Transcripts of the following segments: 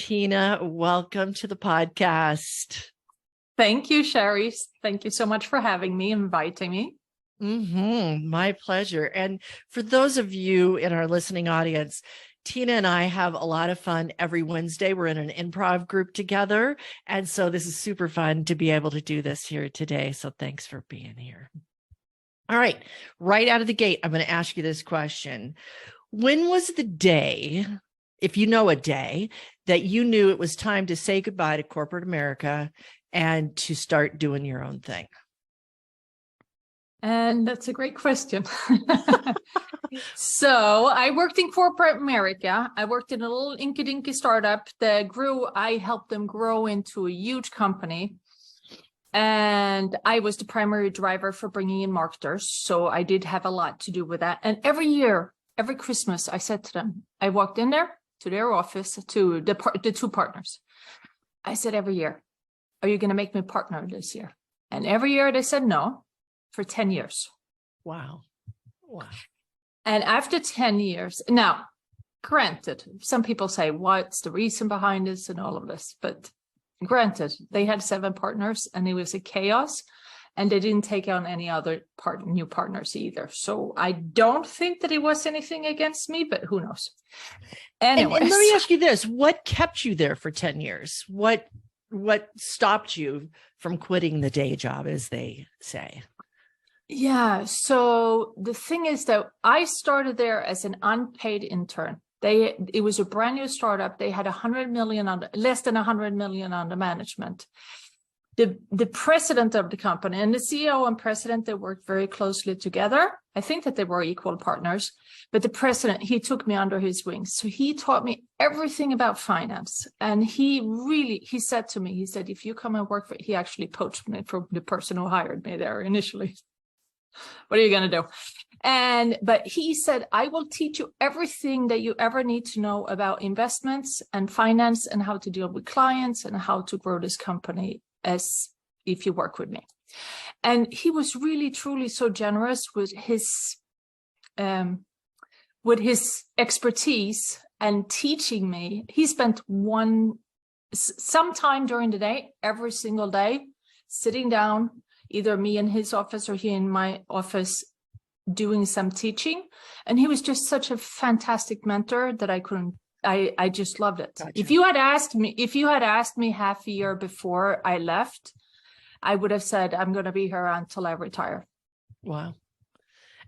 Tina, welcome to the podcast. Thank you, Cheri. Thank you so much for having me, inviting me. My pleasure. And for those of you in our listening audience, Tina and I have a lot of fun every Wednesday. We're in an improv group together. And so this is super fun to be able to do this here today. So thanks for being here. All right. Right out of the gate, I'm going to ask you this question. When was the day, if you know a day, that you knew it was time to say goodbye to corporate America and to start doing your own thing? And that's a great question. So I worked in corporate America. I worked in a little inky-dinky startup that grew. I helped them grow into a huge company. And I was the primary driver for bringing in marketers. So I did have a lot to do with that. And every year, every Christmas, I said to them, I walked in there to their office, to the two partners. I said every year, are you going to make me partner this year? And every year they said no, for 10 years. Wow. And after 10 years, now, granted, some people say, what's the reason behind this and all of this? But granted, they had 7 partners and it was a chaos. And they didn't take on any other new partners either. So I don't think that it was anything against me, but who knows? Anyways. And let me ask you this. What kept you there for 10 years? What stopped you from quitting the day job, as they say? Yeah. So the thing is that I started there as an unpaid intern. It was a brand new startup. They had less than 100 million under management. The president of the company and the CEO and president, they worked very closely together. I think that they were equal partners, but the president, he took me under his wings. So he taught me everything about finance. And he said to me, he said, if you come and work he actually poached me from the person who hired me there initially. What are you going to do? But he said, I will teach you everything that you ever need to know about investments and finance and how to deal with clients and how to grow this company as if you work with me. And he was really, truly so generous with his expertise and teaching me. He spent some time during the day, every single day, sitting down, either me in his office or he in my office, doing some teaching. And he was just such a fantastic mentor that I just loved it. Gotcha. If you had asked me half a year before I left, I would have said, I'm going to be here until I retire. Wow.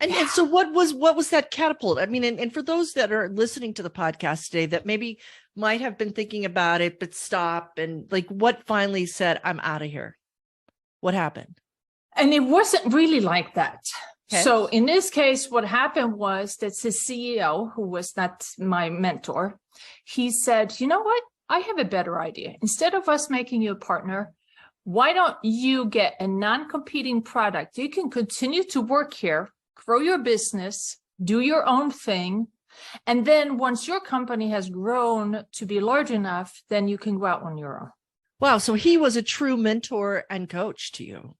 And so what was that catapult? I mean, and for those that are listening to the podcast today that maybe might have been thinking about it, but stop, and like, what finally said, I'm out of here? What happened? And it wasn't really like that. Okay. So in this case, what happened was that the CEO, who was not my mentor, he said, you know what? I have a better idea. Instead of us making you a partner, why don't you get a non-competing product? You can continue to work here, grow your business, do your own thing. And then once your company has grown to be large enough, then you can go out on your own. Wow. So he was a true mentor and coach to you.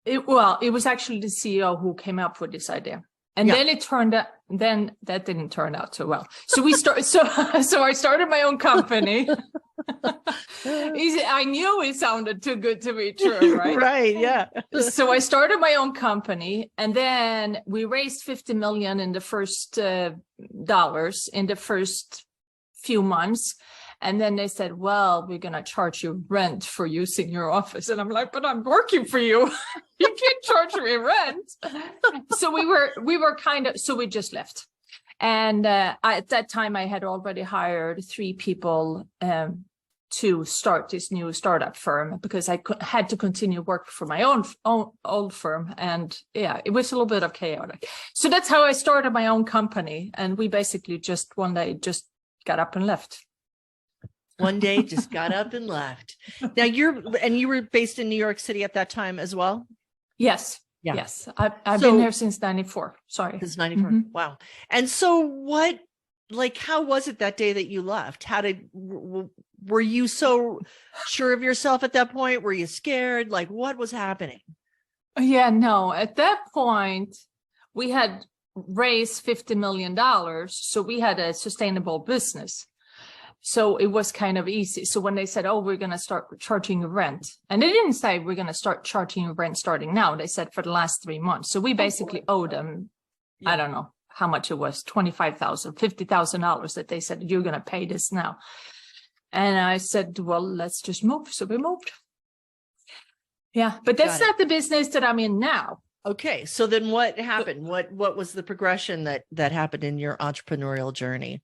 It was actually the CEO who came up with this idea. And then that didn't turn out so well. So so I started my own company. I knew it sounded too good to be true, right? Right, yeah. So I started my own company, and then we raised $50 million in the first dollars in the first few months. And then they said, well, we're going to charge you rent for using your office. And I'm like, but I'm working for you. You can't charge me rent. So so we just left. And at that time, I had already hired 3 people to start this new startup firm because I had to continue work for my own old firm. And yeah, it was a little bit of chaotic. So that's how I started my own company. And we basically just one day just got up and left. One day just got up and left. Now you were based in New York City at that time as well? Yes. Yeah. Yes. I've been there since 94. Sorry. Since 94. Mm-hmm. Wow. And so how was it that day that you left? Were you so sure of yourself at that point? Were you scared? Like, what was happening? Yeah, no, at that point we had raised $50 million. So we had a sustainable business. So it was kind of easy. So when they said, oh, we're going to start charging you rent, and they didn't say we're going to start charging you rent starting now. They said for the last 3 months. So we basically owed them, I don't know how much it was, $25,000, $50,000 that they said, you're going to pay this now. And I said, well, let's just move. So we moved. Yeah, but that's not the business that I'm in now. Okay. So then what happened? What was the progression that happened in your entrepreneurial journey?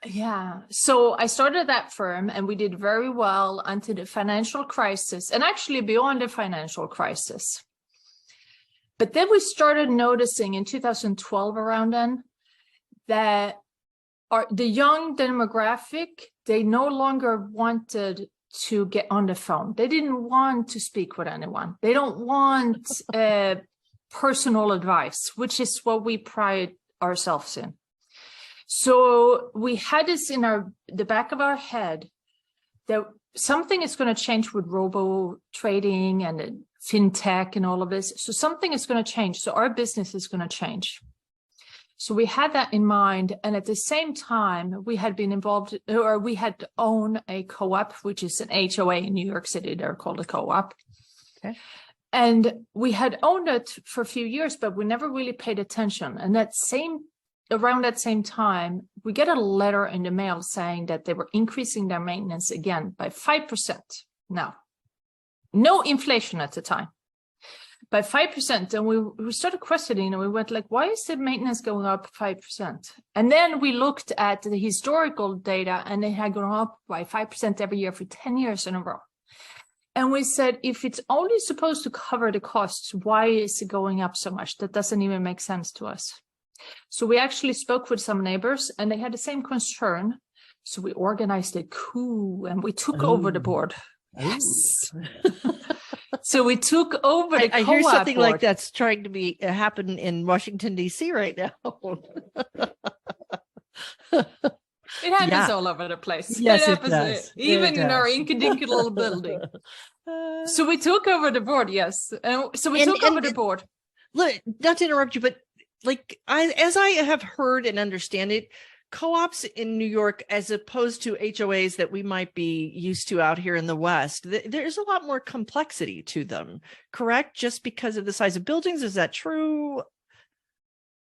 Yeah. So I started that firm and we did very well until the financial crisis, and actually beyond the financial crisis. But then we started noticing in 2012 around then that the young demographic, they no longer wanted to get on the phone. They didn't want to speak with anyone. They don't want personal advice, which is what we pride ourselves in. So we had this in the back of our head that something is going to change with robo trading and fintech and all of this. So something is going to change. So our business is going to change. So we had that in mind. And at the same time, we had been involved, or we had owned a co-op, which is an HOA in New York City. They're called a co-op. Okay. And we had owned it for a few years, but we never really paid attention. And around that same time, we get a letter in the mail saying that they were increasing their maintenance again by 5%. Now, no inflation at the time, by 5%. And we started questioning, and we went like, why is the maintenance going up 5%? And then we looked at the historical data, and it had gone up by 5% every year for 10 years in a row. And we said, if it's only supposed to cover the costs, why is it going up so much? That doesn't even make sense to us. So we actually spoke with some neighbors, and they had the same concern. So we organized a coup, and we took over the board. Yes. So we took over the co-op. I hear something board. like that's trying to happen in Washington, D.C. right now. It happens all over the place. Yes, it does. Even in our inky-dinky little building. So we took over the board, yes. So we took over the board. Look, not to interrupt you, but as I have heard and understand it, co-ops in New York, as opposed to HOAs that we might be used to out here in the West, there's a lot more complexity to them, correct? Just because of the size of buildings, is that true?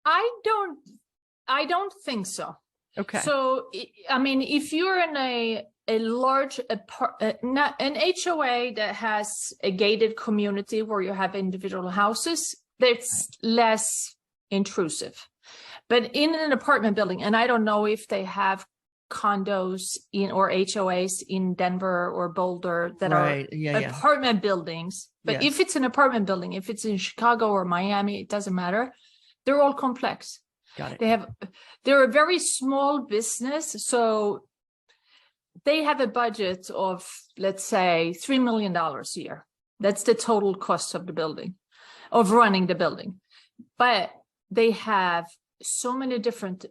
I don't think so. Okay. So, I mean, if you're in a large, not an HOA that has a gated community where you have individual houses, that's less intrusive. But in an apartment building, and I don't know if they have condos or HOAs in Denver or Boulder that are apartment buildings. But if it's an apartment building, if it's in Chicago or Miami, it doesn't matter. They're all complex. Got it. They're a very small business. So they have a budget of, let's say, $3 million a year. That's the total cost of the building, of running the building. But they have so many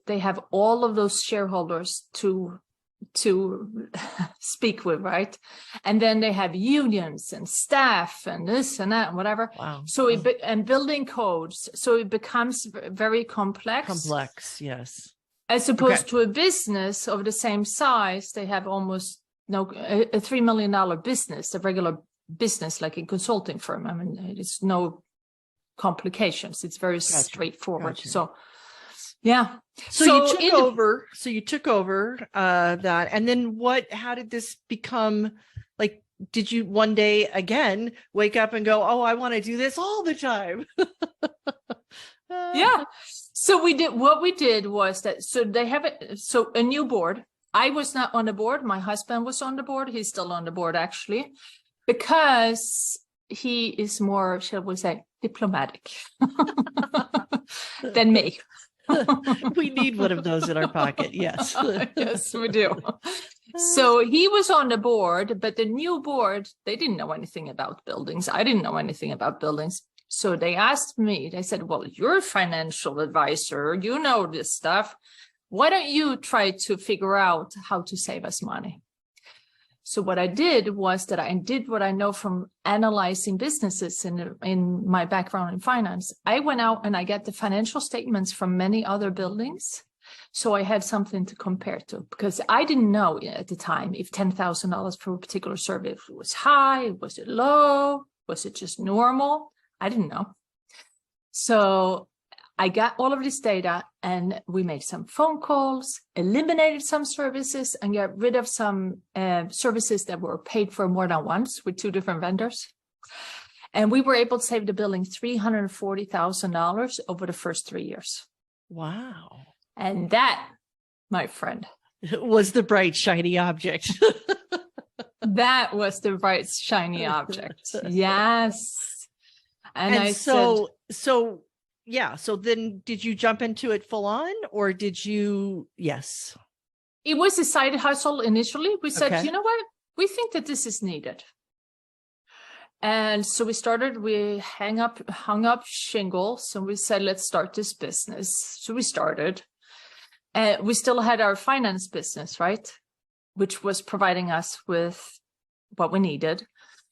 they have all of those shareholders to speak with, right? And then they have unions and staff and this and that and whatever. Wow. So and building codes. So it becomes very complex. Complex, yes. As opposed to a business of the same size, they have almost a $3 million business, a regular business like a consulting firm. I mean, it's no complications. It's very straightforward. Gotcha. So yeah. So you took over that. And then how did this become, like, did you one day again wake up and go, oh, I want to do this all the time? Yeah. So what we did was that, so they have a new board. I was not on the board. My husband was on the board. He's still on the board, actually, because he is more, shall we say, diplomatic than me. We need one of those in our pocket. Yes. Yes, we do. So he was on the board, but the new board, they didn't know anything about buildings. I didn't know anything about buildings. So they asked me, they said, well, you're a financial advisor. You know this stuff. Why don't you try to figure out how to save us money? So what I did was that I did what I know from analyzing businesses in my background in finance. I went out and I got the financial statements from many other buildings. So I had something to compare to, because I didn't know at the time if $10,000 for a particular service was high, was it low, was it just normal? I didn't know. So I got all of this data and we made some phone calls, eliminated some services and got rid of some services that were paid for more than once with 2 different vendors. And we were able to save the building $340,000 over the first 3 years. Wow. And that, my friend, was the bright, shiny object. that was the bright, shiny object. Yes. And I so said, then did you jump into it full on, or did you? Yes. It was a side hustle initially. We said, Okay. you know what? We think that this is needed. And so we hung up shingles and we said, let's start this business. So we started. We still had our finance business, right? Which was providing us with what we needed.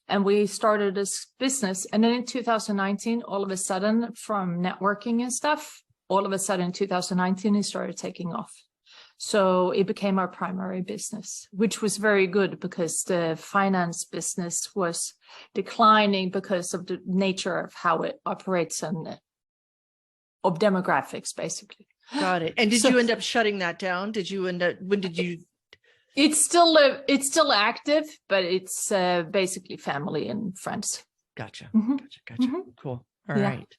And we started this business. And then in 2019, all of a sudden, from networking and stuff, all of a sudden in 2019, it started taking off. So it became our primary business, which was very good because the finance business was declining because of the nature of how it operates and of demographics, basically. Got it. And did you end up shutting that down? When did you? It's still active, but it's basically family and friends. Gotcha. Mm-hmm. Gotcha. Mm-hmm. Cool. All right.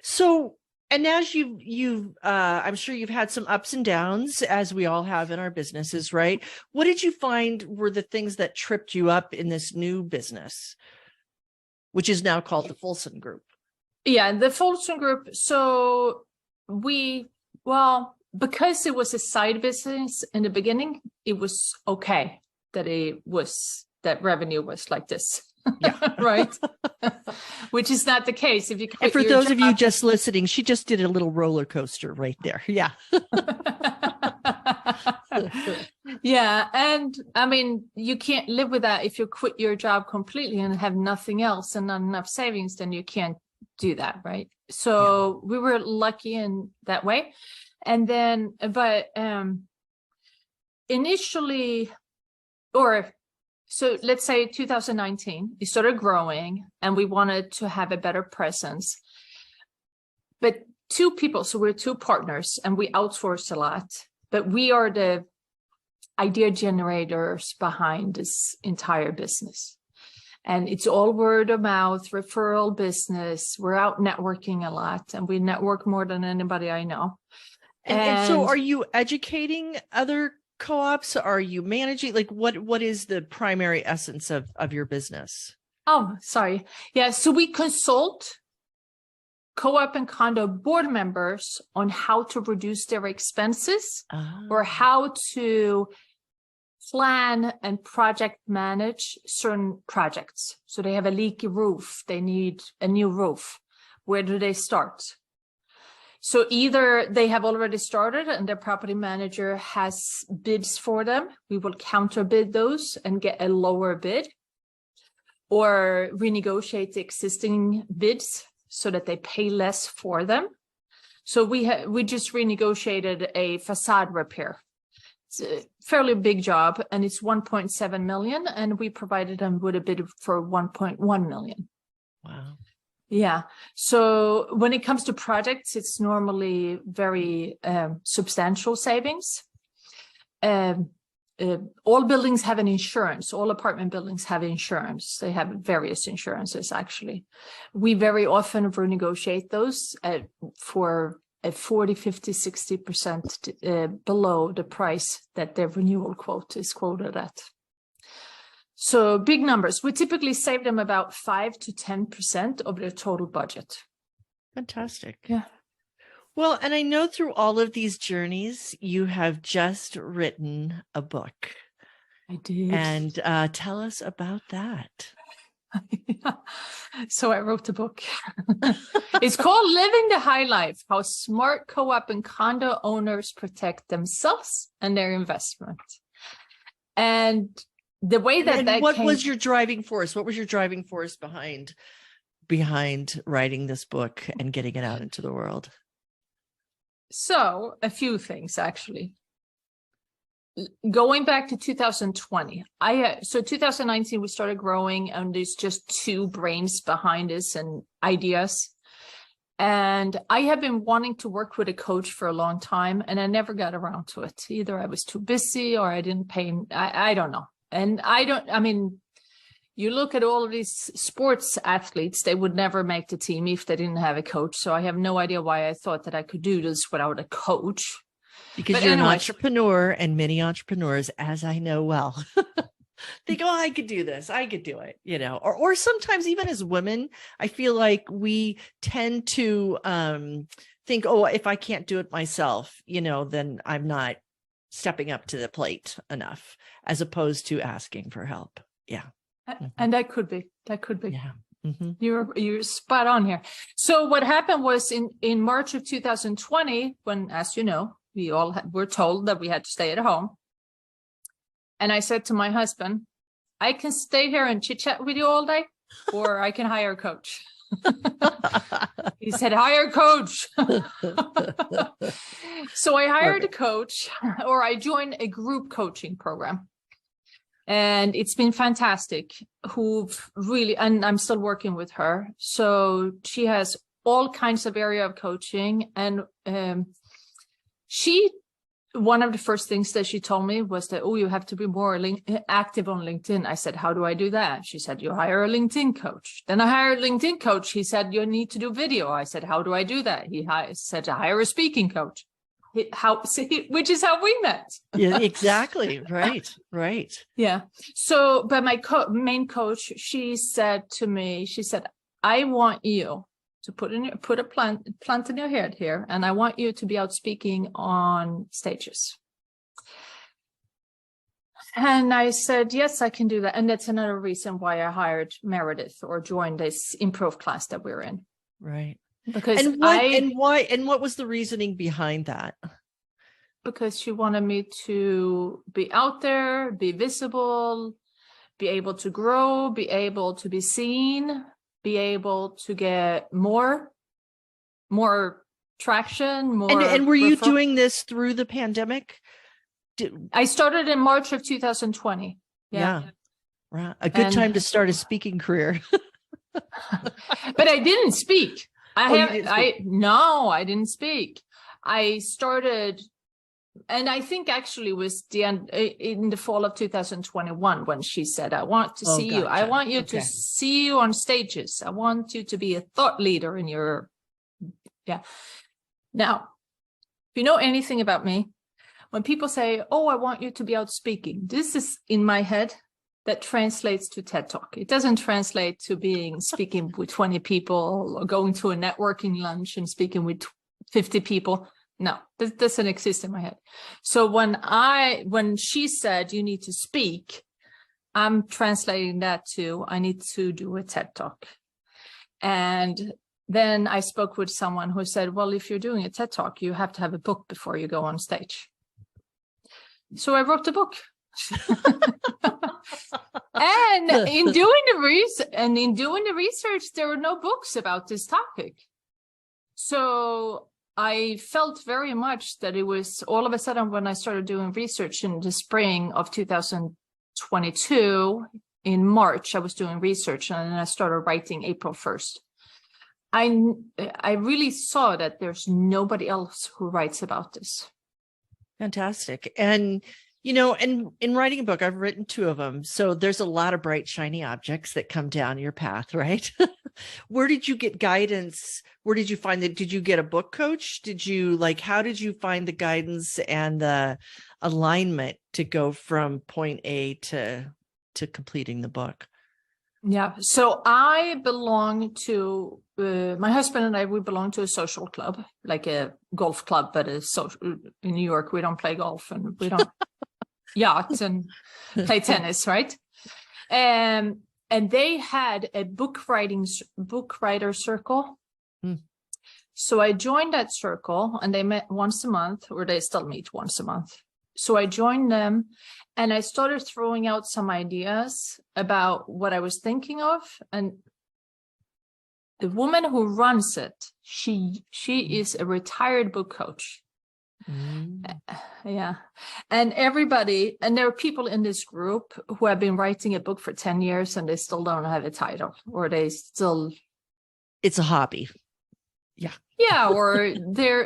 So, and as you've I'm sure you've had some ups and downs, as we all have in our businesses, right? What did you find were the things that tripped you up in this new business, which is now called the Folsom Group? Yeah, the Folsom Group. So because it was a side business in the beginning, it was okay that revenue was like this. Yeah. Right. Which is not the case. If you and for those of you just listening, she just did a little roller coaster right there. Yeah. Yeah. And I mean, you can't live with that. If you quit your job completely and have nothing else and not enough savings, then you can't do that. Right. So we were lucky in that way. And then, initially, so let's say 2019, it started growing and we wanted to have a better presence. But 2 people, so we're 2 partners and we outsource a lot, but we are the idea generators behind this entire business. And it's all word of mouth, referral business. We're out networking a lot and we network more than anybody I know. And so are you educating other co-ops? Are you managing? Like what is the primary essence of your business? Oh, sorry. Yeah. So we consult co-op and condo board members on how to reduce their expenses or how to plan and project manage certain projects. So they have a leaky roof. They need a new roof. Where do they start? So either they have already started and their property manager has bids for them. We will counter bid those and get a lower bid, or renegotiate the existing bids so that they pay less for them. So we just renegotiated a facade repair. It's a fairly big job and it's 1.7 million, and we provided them with a bid for 1.1 million. Wow. Yeah. So when it comes to projects, it's normally very substantial savings. All buildings have an insurance. All apartment buildings have insurance. They have various insurances, actually. We very often renegotiate those for a 40, 50, 60% below the price that their renewal quote is quoted at. So big numbers. We typically save them about 5 to 10% of their total budget. Fantastic. Yeah. Well, and I know through all of these journeys, you have just written a book. I did. And tell us about that. So I wrote a book. It's called Living the High Life, How Smart Co-op and Condo Owners Protect Themselves and Their Investment. And the way that what was your driving force? What was your driving force behind writing this book and getting it out into the world? So a few things, actually. Going back to 2020, so 2019 we started growing, and there's just two brains behind us and ideas. And I have been wanting to work with a coach for a long time, and I never got around to it. Either I was too busy or I didn't pay. I don't know. And I mean, you look at all of these sports athletes, they would never make the team if they didn't have a coach. So I have no idea why I thought that I could do this without a coach. Because you're an entrepreneur, and many entrepreneurs, as I know well, think, oh, I could do this. I could do it, or sometimes even as women, I feel like we tend to think, oh, if I can't do it myself, then I'm not stepping up to the plate enough, as opposed to asking for help. Yeah. And that could be. Yeah. Mm-hmm. You're spot on here. So what happened was in March of 2020, when, as you know, we all were told that we had to stay at home. And I said to my husband, I can stay here and chit chat with you all day, or I can hire a coach. He said, hire a coach. So I hired a coach, or I joined a group coaching program. And it's been fantastic. And I'm still working with her. So she has all kinds of area of coaching. And one of the first things that she told me was that, oh, you have to be more active on LinkedIn. I said, how do I do that? She said, you hire a LinkedIn coach. Then I hired a LinkedIn coach. He said, you need to do video. I said, how do I do that? He said, hire a speaking coach. Which is how we met. Yeah, exactly. Right. Yeah. So, but my main coach, she said to me, I want you to put a plant in your head here, and I want you to be out speaking on stages. And I said, yes, I can do that. And that's another reason why I hired Meredith, or joined this improv class that we're in. Right. Because what was the reasoning behind that? Because she wanted me to be out there, be visible, be able to grow, be able to be seen, be able to get more traction, more. And were you doing this through the pandemic? I started in March of 2020. Yeah. Right. A good time to start a speaking career. But I didn't speak. I didn't speak. I started, and I think actually was the end in the fall of 2021 when she said, I want to see you. I want you to see you on stages. I want you to be a thought leader in your, Now, if you know anything about me, when people say, oh, I want you to be out speaking, this is in my head. That translates to TED Talk. It doesn't translate to speaking with 20 people, or going to a networking lunch and speaking with 50 people. No, that doesn't exist in my head. So when she said you need to speak, I'm translating that to I need to do a TED Talk. And then I spoke with someone who said, well, if you're doing a TED Talk, you have to have a book before you go on stage. So I wrote the book. And in doing the research, there were no books about this topic. So I felt very much that it was all of a sudden when I started doing research in the spring of 2022, in March, I was doing research, and then I started writing April 1st. I really saw that there's nobody else who writes about this. Fantastic. And and in writing a book, I've written 2 of them. So there's a lot of bright, shiny objects that come down your path, right? Where did you get guidance? Where did you find that? Did you get a book coach? How did you find the guidance and the alignment to go from point A to completing the book? Yeah. So I belong to, my husband and I, we belong to a social club, like a golf club, but in New York, we don't play golf, and we don't yacht and play tennis, right? And they had a book writer circle. So I joined that circle, and they met once a month, or they still meet once a month. So I joined them, and I started throwing out some ideas about what I was thinking of. And the woman who runs it, she is a retired book coach. Mm. Yeah. And there are people in this group who have been writing a book for 10 years and they still don't have a title, or they still. It's a hobby. Yeah. Yeah. Or Yeah. they're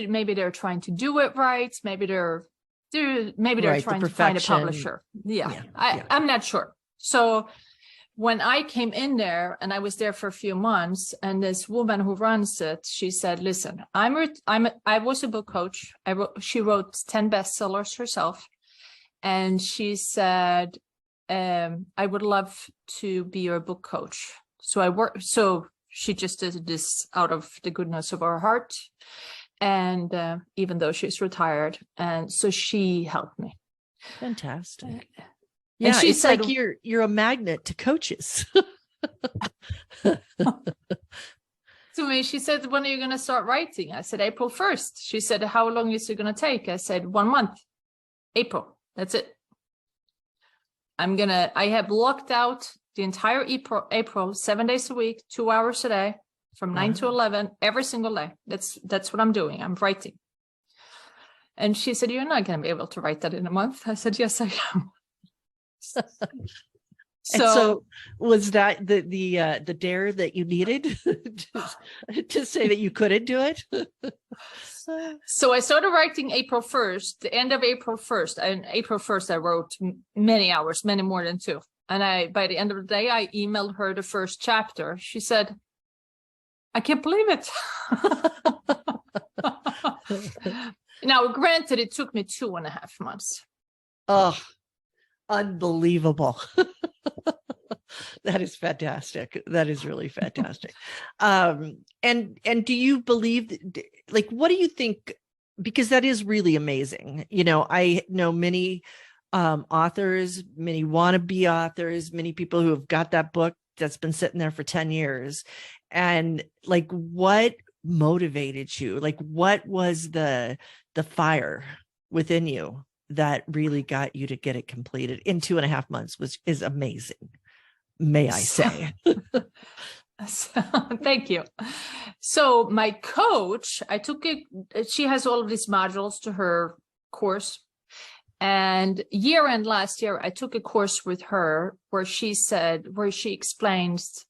maybe they're trying to do it right. Maybe they're Right, the trying to find a perfection. publisher. Yeah. Yeah. I'm not sure. So when I came in there, and I was there for a few months, and this woman who runs it, she said, listen, I was a book coach. She wrote 10 bestsellers herself. And she said, I would love to be your book coach. So she just did this out of the goodness of her heart. And even though she's retired, and so she helped me. Fantastic. Yeah, she it's said, like you're a magnet to coaches. To me, she said, when are you going to start writing? I said, April 1st. She said, how long is it going to take? I said, 1 month, April. That's it. I have blocked out the entire April, 7 days a week, 2 hours a day, from 9 to 11, every single day. That's what I'm doing. I'm writing. And she said, you're not going to be able to write that in a month. I said, yes, I am. So was that the dare that you needed to say that you couldn't do it? So I started writing April 1st, the end of April 1st. And April 1st, I wrote many hours, many more than 2. And by the end of the day, I emailed her the first chapter. She said, I can't believe it. Now, granted, it took me 2.5 months. Oh, unbelievable. That is fantastic. That is really fantastic. And do you believe, like, what do you think? Because that is really amazing. You know, I know many authors, many wannabe authors, many people who have got that book that's been sitting there for 10 years. And like, what motivated you? Like, what was the fire within you that really got you to get it completed in 2.5 months, which is amazing, may I say. Thank you. So my coach, she has all of these modules to her course. And year-end last year, I took a course with her where she explains,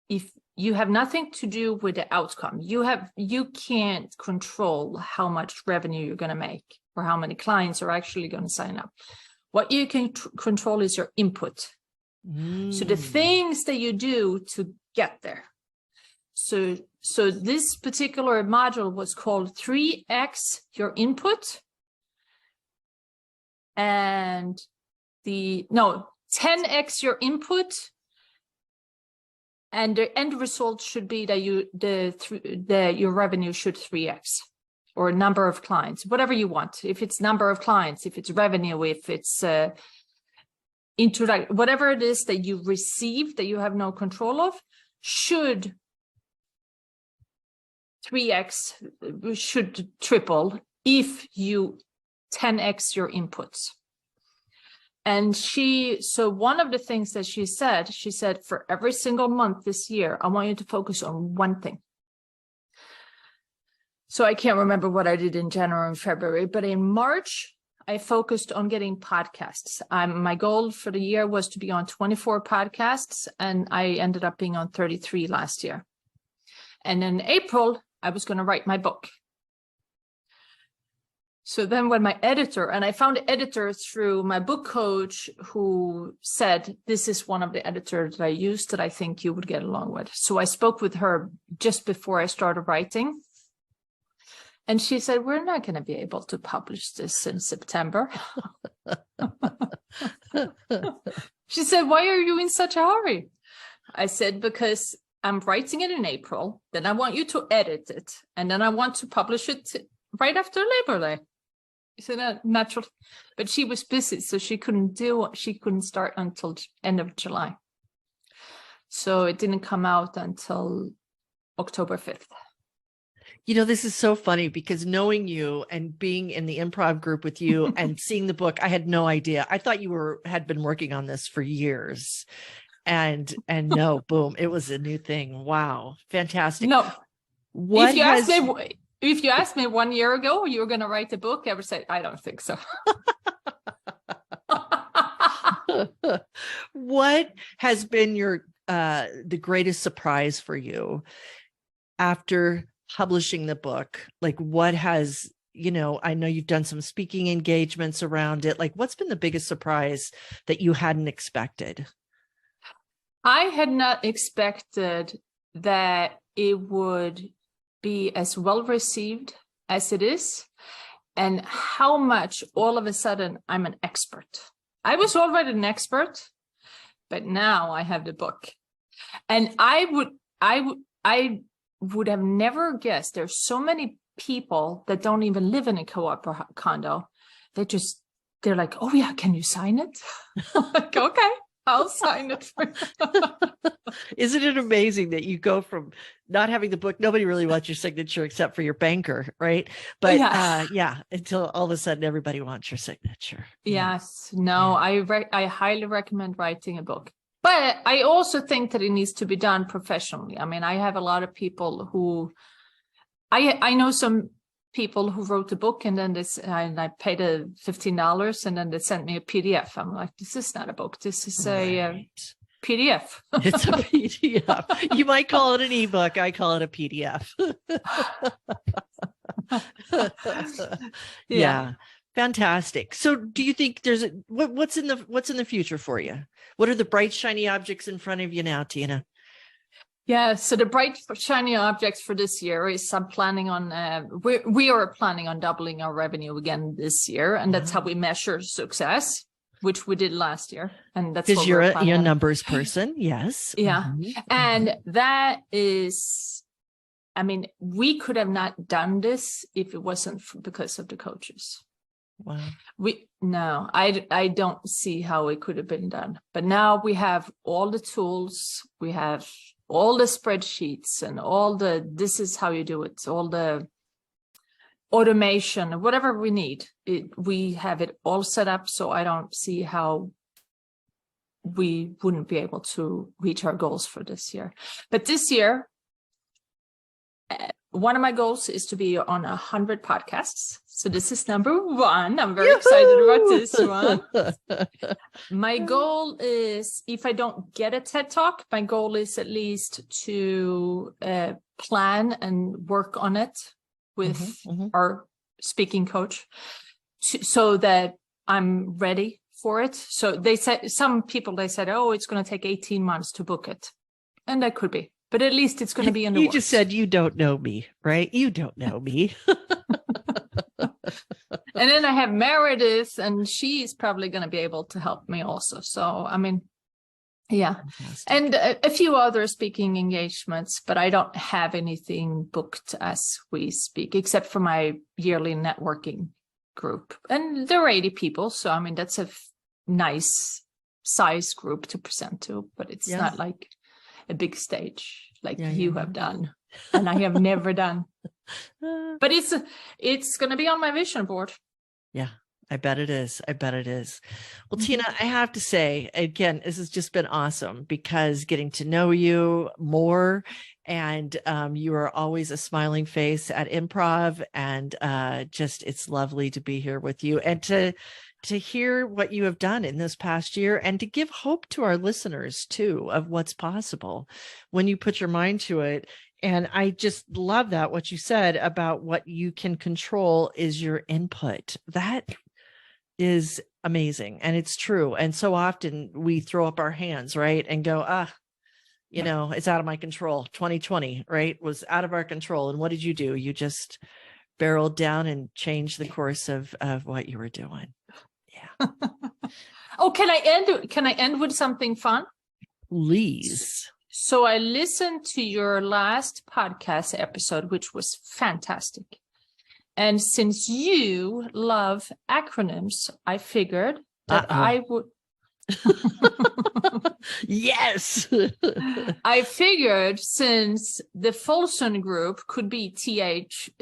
if you have nothing to do with the outcome, you can't control how much revenue you're going to make or how many clients are actually going to sign up. What you can control is your input. So the things that you do to get there. So this particular module was called 3x your input, and 10x your input, and the end result should be that your revenue should 3x, or number of clients, whatever you want. If it's number of clients, if it's revenue, if it's whatever it is that you receive that you have no control of, should 3x, should triple if you 10x your inputs. And so one of the things that she said, for every single month this year, I want you to focus on one thing. So I can't remember what I did in January and February, but in March, I focused on getting podcasts. My goal for the year was to be on 24 podcasts, and I ended up being on 33 last year. And in April, I was going to write my book. So then when my editor, and I found an editor through my book coach who said, this is one of the editors that I use that I think you would get along with. So I spoke with her just before I started writing. And she said, we're not going to be able to publish this in September. She said, why are you in such a hurry? I said, because I'm writing it in April, then I want you to edit it, and then I want to publish it right after Labor Day. She said, natural. But she was busy, so she couldn't start until end of July. So it didn't come out until October 5th. You know, this is so funny because knowing you and being in the improv group with you and seeing the book, I had no idea. I thought you had been working on this for years, and no, boom, it was a new thing. Wow. Fantastic. No. What If you has asked me, if you asked me 1 year ago, you were going to write a book, I would say, I don't think so. what has been your the greatest surprise for you after publishing the book? Like, what has, I know you've done some speaking engagements around it. Like, what's been the biggest surprise that you hadn't expected? I had not expected that it would be as well received as it is, and how much all of a sudden I'm an expert. I was already an expert, but now I have the book. And I would have never guessed there's so many people that don't even live in a co-op or condo. They're like, oh yeah, can you sign it? I'm like, okay, I'll sign it for you. Isn't it amazing that you go from not having the book, nobody really wants your signature except for your banker, right? But until all of a sudden everybody wants your signature. Yes, no, yeah. I highly recommend writing a book. But I also think that it needs to be done professionally. I mean, I have a lot of people who, I know some people who wrote a book and then I paid $15 and then they sent me a PDF. I'm like, this is not a book. This is a PDF. It's a PDF. You might call it an ebook. I call it a PDF. Yeah. Fantastic. So do you think there's what's in the future for you? What are the bright, shiny objects in front of you now, Tina? Yeah, so the bright, shiny objects for this year is I'm planning on, we are planning on doubling our revenue again this year. And that's how we measure success, which we did last year. And that's because you're a numbers person. Yes. Yeah. And that is, I mean, we could have not done this if it wasn't because of the coaches. Wow. I don't see how it could have been done. But now we have all the tools, we have all the spreadsheets and this is how you do it, all the automation, whatever we need. We have it all set up, so I don't see how we wouldn't be able to reach our goals for this year. But this year, one of my goals is to be on 100 podcasts. So this is number one. I'm very excited about this one. My goal is, if I don't get a TED Talk, my goal is at least to plan and work on it with our speaking coach so that I'm ready for it. So they said, some people, they said, oh, it's going to take 18 months to book it. And that could be. But at least it's going to be in the works. You just said you don't know me, right? You don't know me. And then I have Meredith, and she's probably going to be able to help me also. So, I mean, yeah. Fantastic. And a few other speaking engagements, but I don't have anything booked as we speak, except for my yearly networking group. And there are 80 people. So, I mean, that's a nice size group to present to, but it's not like a big stage like you have done and I have never done. But it's going to be on my vision board. Yeah, I bet it is. Well, Tina, I have to say, again, this has just been awesome because getting to know you more, and you are always a smiling face at improv, and just it's lovely to be here with you and to hear what you have done in this past year and to give hope to our listeners too of what's possible when you put your mind to it. And I just love that what you said about what you can control is your input. That is amazing. And it's true. And so often we throw up our hands, right? And go, it's out of my control. 2020, right? Was out of our control. And what did you do? You just barreled down and changed the course of what you were doing. Yeah. Oh, can I end with something fun? Please. So I listened to your last podcast episode, which was fantastic. And since you love acronyms, I figured that I would. Yes. I figured since the Folsom group could be TFG,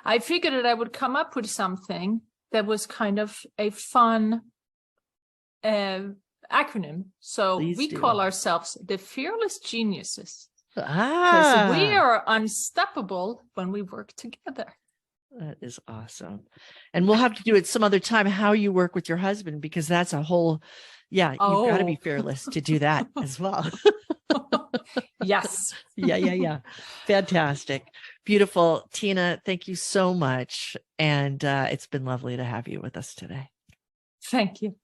I figured that I would come up with something that was kind of a fun acronym. So Please we do. call ourselves the Fearless Geniuses. Because we are unstoppable when we work together. That is awesome. And we'll have to do it some other time, how you work with your husband, because that's a whole, you've got to be fearless to do that as well. Yes. Yeah. Fantastic. Beautiful. Tina, thank you so much. And it's been lovely to have you with us today. Thank you.